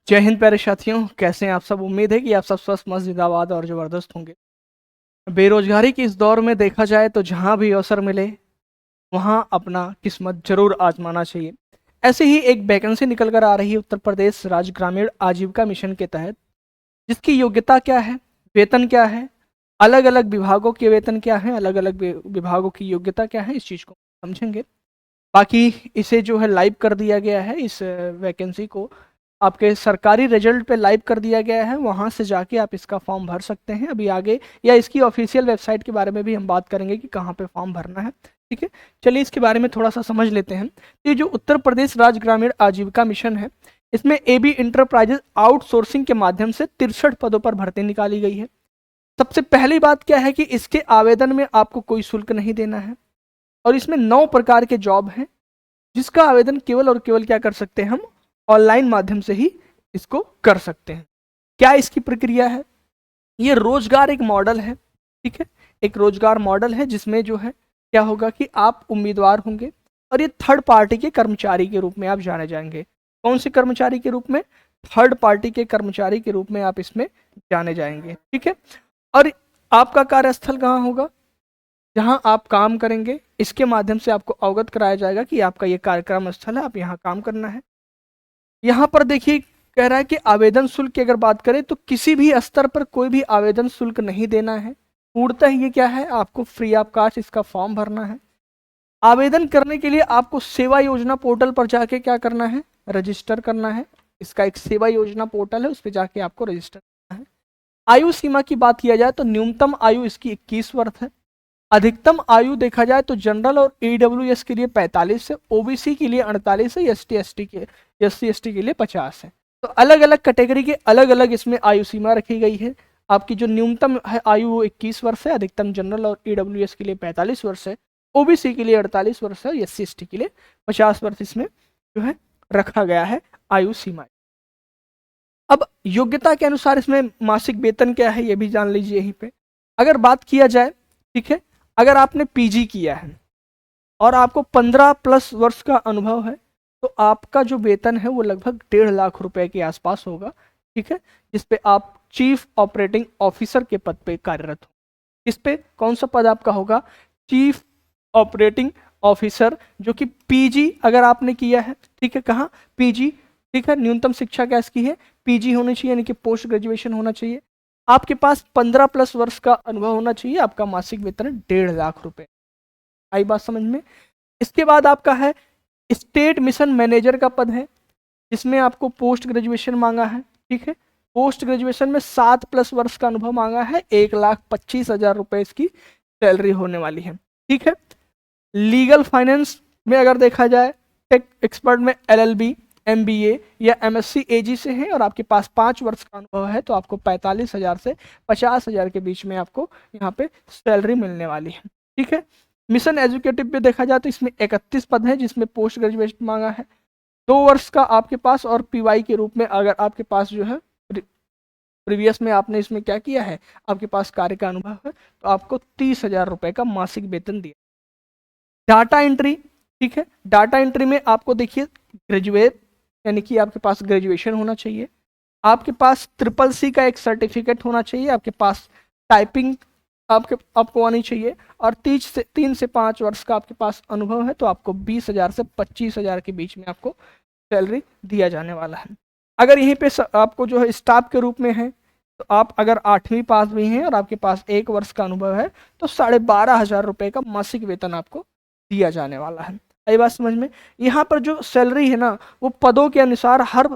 जय हिंद प्यारे साथियों, कैसे हैं आप सब। उम्मीद है कि आप सब स्वस्थ मस्त जिंदाबाद और ज़बरदस्त होंगे। बेरोजगारी के इस दौर में देखा जाए तो जहां भी अवसर मिले वहां अपना किस्मत जरूर आजमाना चाहिए। ऐसे ही एक वैकेंसी निकल कर आ रही है उत्तर प्रदेश राज्य ग्रामीण आजीविका मिशन के तहत, जिसकी योग्यता क्या है, वेतन क्या है, अलग अलग विभागों के वेतन क्या है, अलग अलग विभागों की योग्यता क्या है, इस चीज़ को समझेंगे। बाकी इसे जो है लाइव कर दिया गया है, इस वैकेंसी को आपके सरकारी रिजल्ट पे लाइव कर दिया गया है, वहां से जाके आप इसका फॉर्म भर सकते हैं अभी आगे, या इसकी ऑफिशियल वेबसाइट के बारे में भी हम बात करेंगे कि कहाँ पे फॉर्म भरना है। ठीक है, चलिए इसके बारे में थोड़ा सा समझ लेते हैं। ये जो उत्तर प्रदेश राज्य ग्रामीण आजीविका मिशन है, इसमें एबी इंटरप्राइजेज आउटसोर्सिंग के माध्यम से 63 पदों पर भर्ती निकाली गई है। सबसे पहली बात क्या है कि इसके आवेदन में आपको कोई शुल्क नहीं देना है, और इसमें 9 प्रकार के जॉब हैं जिसका आवेदन केवल और केवल क्या कर सकते हैं, हम ऑनलाइन माध्यम से ही इसको कर सकते हैं। क्या इसकी प्रक्रिया है, ये रोजगार एक मॉडल है। ठीक है, एक रोजगार मॉडल है जिसमें जो है क्या होगा कि आप उम्मीदवार होंगे और ये थर्ड पार्टी के कर्मचारी के रूप में आप जाने जाएंगे। कौन से कर्मचारी के रूप में? थर्ड पार्टी के कर्मचारी के रूप में आप इसमें जाने जाएंगे। ठीक है, और आपका कार्यस्थल कहाँ होगा, जहां आप काम करेंगे, इसके माध्यम से आपको अवगत कराया जाएगा कि आपका ये कार्यक्रम स्थल है, आप यहाँ काम करना है। यहाँ पर देखिए कह रहा है कि आवेदन शुल्क की अगर बात करें तो किसी भी स्तर पर कोई भी आवेदन शुल्क नहीं देना है। पूर्णतः ये क्या है, आपको फ्री ऑफ कॉस्ट इसका फॉर्म भरना है। आवेदन करने के लिए आपको सेवा योजना पोर्टल पर जाके क्या करना है, रजिस्टर करना है। इसका एक सेवा योजना पोर्टल है, उस पर जाके आपको रजिस्टर करना है। आयु सीमा की बात किया जाए तो न्यूनतम आयु इसकी 21 वर्ष है। अधिकतम आयु देखा जाए तो जनरल और ईडब्ल्यूएस के लिए 45 है, ओबीसी के लिए 48 है, एससी एसटी के लिए 50 है। तो अलग अलग कैटेगरी के अलग अलग इसमें आयु सीमा रखी गई है। आपकी जो न्यूनतम है आयु वो 21 वर्ष है, अधिकतम जनरल और ईडब्ल्यूएस के लिए 45 वर्ष है, ओबीसी के लिए 48 वर्ष है, एससी एसटी के लिए 50 वर्ष इसमें जो है रखा गया है आयु सीमा। अब योग्यता के अनुसार इसमें मासिक वेतन क्या है ये भी जान लीजिए यहीं पे। अगर बात किया जाए, ठीक है, अगर आपने पीजी किया है और आपको 15+ वर्ष का अनुभव है तो आपका जो वेतन है वो लगभग 1.5 लाख रुपए के आसपास होगा। ठीक है, जिसपे आप चीफ ऑपरेटिंग ऑफिसर के पद पे कार्यरत हो। इस पे कौन सा पद आपका होगा, चीफ ऑपरेटिंग ऑफिसर, जो कि पीजी अगर आपने किया है। ठीक है, कहाँ, पीजी। ठीक है, न्यूनतम शिक्षा क्या इसकी है, पीजी होनी चाहिए, यानी कि पोस्ट ग्रेजुएशन होना चाहिए। आपके पास 15+ वर्ष का अनुभव होना चाहिए। आपका मासिक वेतन 1.5 लाख रुपए। आई बात समझ में। इसके बाद आपका है स्टेट मिशन मैनेजर का पद है, जिसमें आपको पोस्ट ग्रेजुएशन मांगा है। ठीक है, पोस्ट ग्रेजुएशन में 7+ वर्ष का अनुभव मांगा है। 1,25,000 रुपए इसकी सैलरी होने वाली है। ठीक है, लीगल फाइनेंस में अगर देखा जाए, टेक एक्सपर्ट में एलएलबी, एमबीए या एमएससी एजी से है और आपके पास 5 वर्ष का अनुभव है तो आपको 45,000 से 50,000 के बीच में आपको यहाँ पे सैलरी मिलने वाली है। ठीक है, मिशन एजुकेटिव पे देखा जाए तो इसमें 31 पद है, जिसमें पोस्ट ग्रेजुएशन मांगा है। 2 वर्ष का आपके पास, और पीवाई के रूप में अगर आपके पास जो है प्रीवियस में आपने इसमें क्या किया है, आपके पास कार्य का अनुभव है, तो आपको 30,000 रुपए का मासिक वेतन दिया। डाटा एंट्री, ठीक है, डाटा एंट्री में आपको देखिए ग्रेजुएट, यानी कि आपके पास ग्रेजुएशन होना चाहिए, आपके पास CCC का एक सर्टिफिकेट होना चाहिए, आपके पास टाइपिंग आपको आनी चाहिए, और 3 से 5 वर्ष का आपके पास अनुभव है तो आपको 20,000 से 25,000 के बीच में आपको सैलरी दिया जाने वाला है। अगर यहीं पे आपको जो है स्टाफ के रूप में है तो आप अगर 8वीं पास भी हैं और आपके पास 1 वर्ष का अनुभव है तो 12,500 रुपये का मासिक वेतन आपको दिया जाने वाला है। आई बात समझ में। यहाँ पर जो सैलरी है ना, वो पदों के अनुसार हर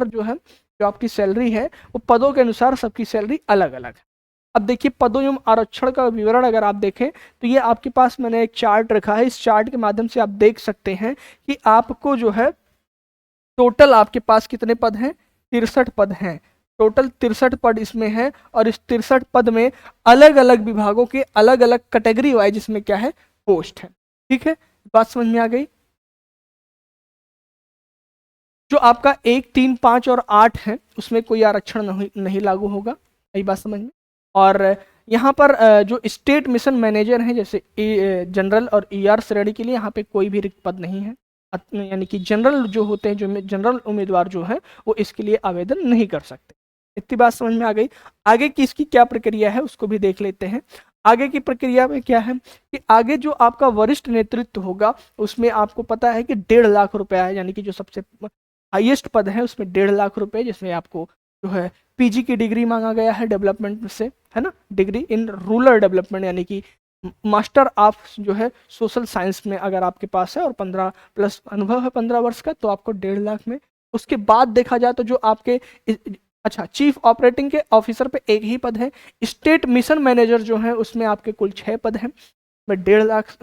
जो है, जो आपकी सैलरी है वो पदों के अनुसार सबकी सैलरी अलग अलग है। अब देखिए पदों एवं आरक्षण का विवरण अगर आप देखें तो ये आपके पास मैंने एक चार्ट रखा है। इस चार्ट के माध्यम से आप देख सकते हैं कि आपको जो है टोटल आपके पास कितने पद हैं, 63 पद हैं। टोटल 63 पद इसमें है, और इस 63 पद में अलग अलग विभागों के अलग अलग कैटेगरी वाइज इसमें क्या है, पोस्ट है। ठीक है, बात समझ में आ गई। जो आपका 1, 3, 5 और 8 है उसमें कोई आरक्षण नहीं लागू होगा। यही बात समझ में। और यहाँ पर जो स्टेट मिशन मैनेजर हैं, जैसे जनरल और ईआर श्रेणी के लिए यहाँ पे कोई भी रिक्त पद नहीं है। यानी कि जनरल जो होते हैं, जो जनरल उम्मीदवार जो है वो इसके लिए आवेदन नहीं कर सकते। इतनी बात समझ में आ गई। आगे की इसकी क्या प्रक्रिया है उसको भी देख लेते हैं। आगे की प्रक्रिया में क्या है कि आगे जो आपका वरिष्ठ नेतृत्व होगा उसमें आपको पता है कि 1.5 लाख रुपया है, यानी कि जो सबसे हाईएस्ट पद है उसमें 1.5 लाख रुपए, जिसमें आपको जो है पीजी की डिग्री मांगा गया है डेवलपमेंट से, है ना, डिग्री इन रूरल डेवलपमेंट, यानी कि मास्टर ऑफ जो है सोशल साइंस में अगर आपके पास है और 15+ अनुभव है 15 वर्ष का, तो आपको 1.5 लाख में। उसके बाद देखा जाए तो जो आपके अच्छा, चीफ ऑपरेटिंग के ऑफिसर पे एक ही पद है। स्टेट मिशन मैनेजर जो है उसमें आपके कुल 6 पद हैं, में 1.5 लाख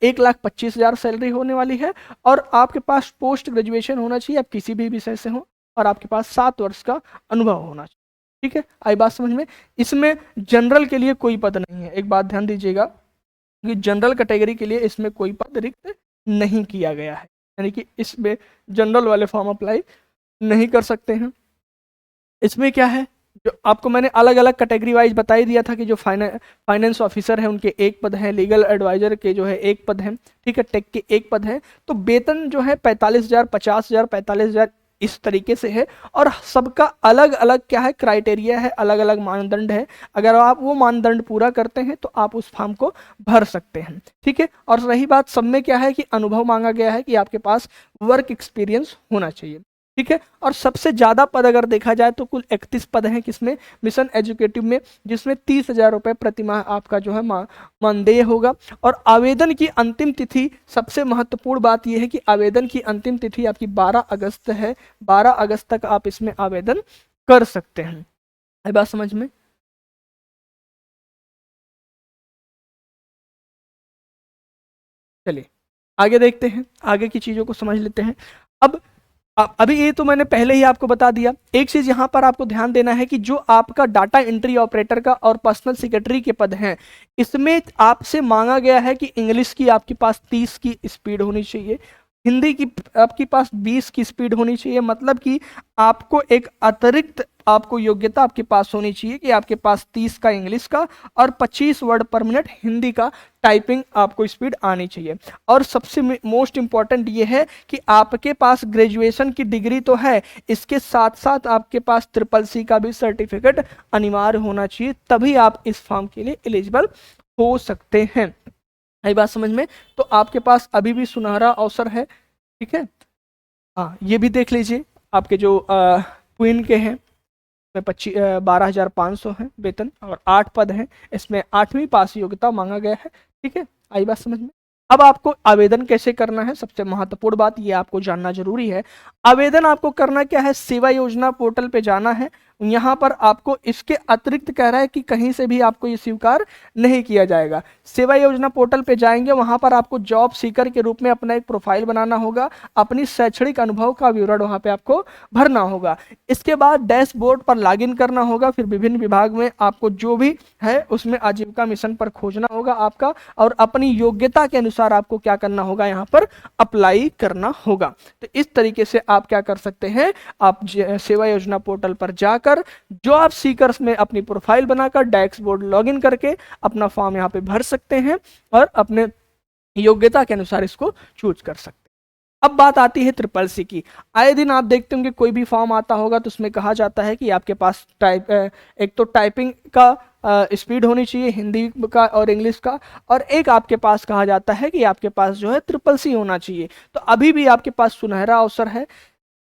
1,25,000 सैलरी होने वाली है। और आपके पास पोस्ट ग्रेजुएशन होना चाहिए, आप किसी भी विषय से हो, और आपके पास 7 वर्ष का अनुभव होना चाहिए। ठीक है, आई बात समझ में। इसमें जनरल के लिए कोई पद नहीं है, एक बात ध्यान दीजिएगा कि जनरल कैटेगरी के लिए इसमें कोई पद रिक्त नहीं किया गया है, यानी कि इसमें जनरल वाले फॉर्म अप्लाई नहीं कर सकते हैं। इसमें क्या है, जो आपको मैंने अलग अलग कैटेगरी वाइज बता ही दिया था कि जो फाइनेंस ऑफिसर है उनके एक पद है, लीगल एडवाइजर के जो है एक पद है, ठीक है, टेक के एक पद है। तो वेतन जो है 45,000, 50,000, 45,000 इस तरीके से है। और सबका अलग अलग क्या है, क्राइटेरिया है, अलग अलग मानदंड है। अगर आप वो मानदंड पूरा करते हैं तो आप उस फॉर्म को भर सकते हैं। ठीक है, और रही बात सब में क्या है कि अनुभव मांगा गया है कि आपके पास वर्क एक्सपीरियंस होना चाहिए। ठीक है, और सबसे ज्यादा पद अगर देखा जाए तो कुल 31 पद हैं, किसमें, मिशन एजुकेटिव में, जिसमें 30,000 रुपये प्रतिमाह आपका जो है मानदेय होगा। और आवेदन की अंतिम तिथि, सबसे महत्वपूर्ण बात यह है कि आवेदन की अंतिम तिथि आपकी 12 अगस्त है। 12 अगस्त तक आप इसमें आवेदन कर सकते हैं। है बात समझ में। चलिए आगे देखते हैं, आगे की चीजों को समझ लेते हैं। अब अभी ये तो मैंने पहले ही आपको बता दिया। एक चीज यहां पर आपको ध्यान देना है कि जो आपका डाटा एंट्री ऑपरेटर का और पर्सनल सेक्रेटरी के पद हैं, इसमें आपसे मांगा गया है कि इंग्लिश की आपके पास 30 की स्पीड होनी चाहिए, हिंदी की आपके पास 20 की स्पीड होनी चाहिए। मतलब कि आपको एक अतिरिक्त आपको योग्यता आपके पास होनी चाहिए कि आपके पास 30 का इंग्लिश का और 25 वर्ड पर मिनट हिंदी का टाइपिंग आपको स्पीड आनी चाहिए। और सबसे मोस्ट इंपॉर्टेंट ये है कि आपके पास ग्रेजुएशन की डिग्री तो है, इसके साथ साथ आपके पास CCC का भी सर्टिफिकेट अनिवार्य होना चाहिए, तभी आप इस फॉर्म के लिए एलिजिबल हो सकते हैं। आई बात समझ में। तो आपके पास अभी भी सुनहरा अवसर है। ठीक है, हाँ ये भी देख लीजिए, आपके जो क्वीन के हैं में 12,500 है वेतन और 8 पद हैं, इसमें 8वीं पास योग्यता मांगा गया है। ठीक है, आई बात समझ में। अब आपको आवेदन कैसे करना है, सबसे महत्वपूर्ण बात ये आपको जानना जरूरी है। आवेदन आपको करना क्या है, सेवा योजना पोर्टल पे जाना है। यहाँ पर आपको इसके अतिरिक्त कह रहा है कि कहीं से भी आपको ये स्वीकार नहीं किया जाएगा। सेवा योजना पोर्टल पे जाएंगे, वहां पर आपको जॉब सीकर के रूप में अपना एक प्रोफाइल बनाना होगा, अपनी शैक्षणिक अनुभव का विवरण वहां पे आपको भरना होगा। इसके बाद डैशबोर्ड पर लॉगिन करना होगा, फिर विभिन्न विभाग में आपको जो भी है उसमें आजीविका मिशन पर खोजना होगा आपका, और अपनी योग्यता के अनुसार आपको क्या करना होगा, यहाँ पर अप्लाई करना होगा। तो इस तरीके से आप क्या कर सकते हैं, आप सेवा योजना पोर्टल पर जाकर जॉब सीकर्स में अपनी प्रोफाइल बनाकर डैशबोर्ड लॉगिन करके अपना फॉर्म यहाँ पे भर सकते हैं और अपने योग्यता के अनुसार इसको चूज कर सकते हैं। अब बात आती है CCC की। आए दिन आप देखते होंगे कोई भी फॉर्म आता होगा तो उसमें कहा जाता है कि आपके पास एक तो टाइपिंग का स्पीड होनी चाहिए हिंदी का और इंग्लिश का, और एक आपके पास कहा जाता है कि आपके पास जो है CCC होना चाहिए। तो अभी भी आपके पास सुनहरा अवसर है।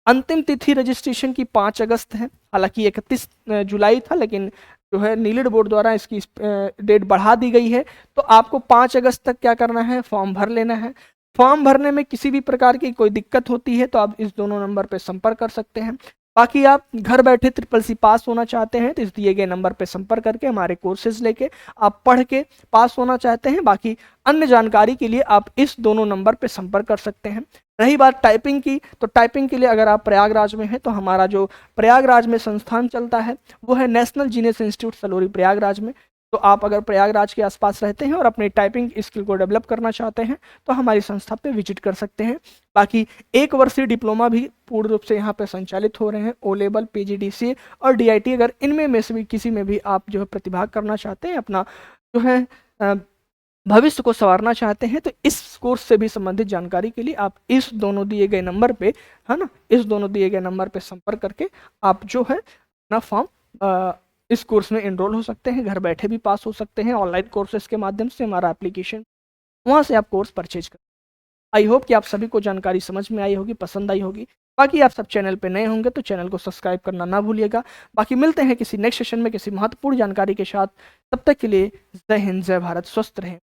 अंतिम तिथि रजिस्ट्रेशन की 5 अगस्त है, हालांकि 31 जुलाई था, लेकिन जो है नीलड बोर्ड द्वारा इसकी डेट बढ़ा दी गई है। तो आपको 5 अगस्त तक क्या करना है, फॉर्म भर लेना है। फॉर्म भरने में किसी भी प्रकार की कोई दिक्कत होती है तो आप इस दोनों नंबर पर संपर्क कर सकते हैं। बाकी आप घर बैठे CCC पास होना चाहते हैं तो इस दिए गए नंबर पर संपर्क करके हमारे कोर्सेज लेके आप पढ़ के पास होना चाहते हैं। बाकी अन्य जानकारी के लिए आप इस दोनों नंबर पर संपर्क कर सकते हैं। रही बात टाइपिंग की, तो टाइपिंग के लिए अगर आप प्रयागराज में हैं तो हमारा जो प्रयागराज में संस्थान चलता है वो है national genius institute Salori Prayagraj में। तो आप अगर प्रयागराज के आसपास रहते हैं और अपनी टाइपिंग स्किल को डेवलप करना चाहते हैं तो हमारी संस्था पे विजिट कर सकते हैं। बाकी 1 वर्षीय डिप्लोमा भी पूर्ण रूप से यहाँ पे संचालित हो रहे हैं, O लेवल, PGDCA और DIT। अगर इनमें में से भी किसी में भी आप जो है प्रतिभाग करना चाहते हैं, अपना जो है भविष्य को संवारना चाहते हैं तो इस कोर्स से भी संबंधित जानकारी के लिए आप इस दोनों दिए गए नंबर पे, है ना, इस दोनों दिए गए नंबर पे संपर्क करके आप जो है अपना फॉर्म इस कोर्स में एनरोल हो सकते हैं। घर बैठे भी पास हो सकते हैं ऑनलाइन कोर्सेज के माध्यम से, हमारा एप्लीकेशन, वहाँ से आप कोर्स परचेज कर। आई होप कि आप सभी को जानकारी समझ में आई होगी, पसंद आई होगी। बाकी आप सब चैनल पे नए होंगे तो चैनल को सब्सक्राइब करना ना भूलिएगा। बाकी मिलते हैं किसी नेक्स्ट सेशन में किसी महत्वपूर्ण जानकारी के साथ। तब तक के लिए जय हिंद, जय भारत, स्वस्थ रहें।